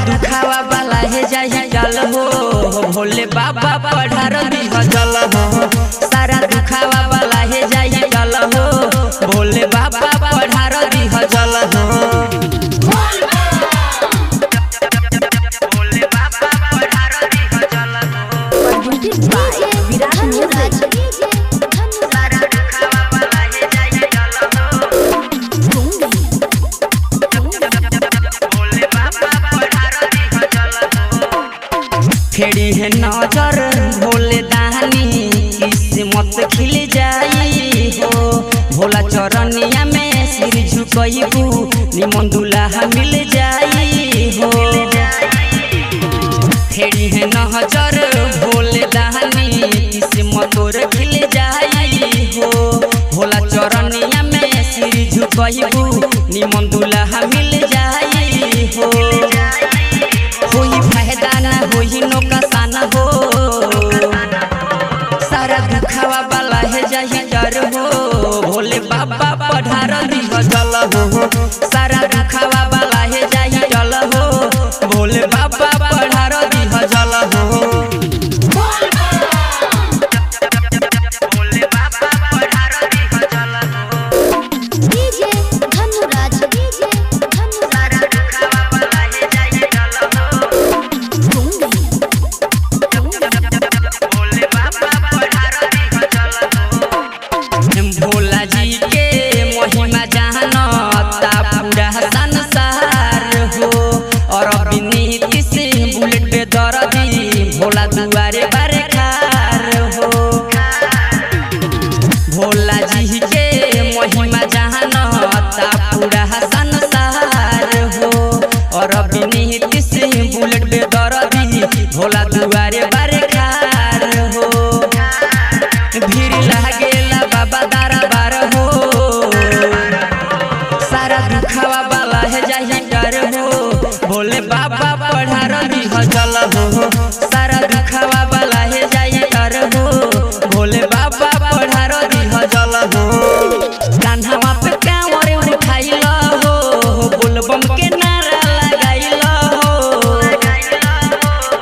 दुखावा वाला है जाहि जल हो भोले बाबा पढ़ार दीह जल हो। सारा दुखावा वाला है जाहि जल हो भोले बाबा पढ़ार दीह जल हो। फेरी है नजर भोले दानी किस्मत खिल जाई हो। भोला चरनिया में सिर झुकइबू निमन दुल्हा मिल जाई हो। फेरी है नजर भोले दानी किस्मत तोर खिल जाई हो। भोला चरनिया में सिर झुकइबू निमन दुल्हा मिल जाई हो। कोई फायदा ना होई नुकसान हो। सारा दुखावा वाला है जाहि डर हो भोले बाबा पढ़ार दीह जल हो। सारा दुखावा वाला है जाहि जल हो भोले बाबा पढ़ार दीह जल हो। भोला जी के महिमा जानता पूरा संसार हो। और नीति से बुलेट पे दर्दी भोला दुआरे बारे खार हो। भोला जी के महिमा जानता पूरा संसार हो। और नीति से बुलेट पे दर्दी भोला दुआरे बारे खार हो। भीड़ लागेला बाबा दरबार हो। सारा दुखावा वाला है जाहि डर हो भोले बाबा पढ़ार दीह जल हो। सारा दुखावा वाला है जाहि डर हो भोले बाबा पढ़ार दीह जल हो। कान्हावा पे कांवर उठाइल हो बोलबम के नारा लगाइल हो।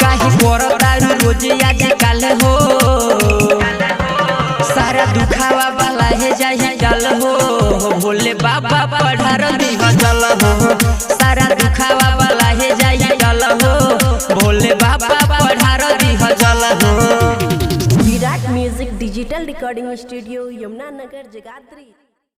काहे करतारू रोज आज काल हो। सारा दुखावा वाला है जाहि जल हो भोले बाबा पढ़ार दीह जल हो। सारा दुखावा वाला है जाहि जल हो भोले बाबा पढ़ार दीह जल हो। Virat music digital recording studio Yamuna Nagar Jagadhri.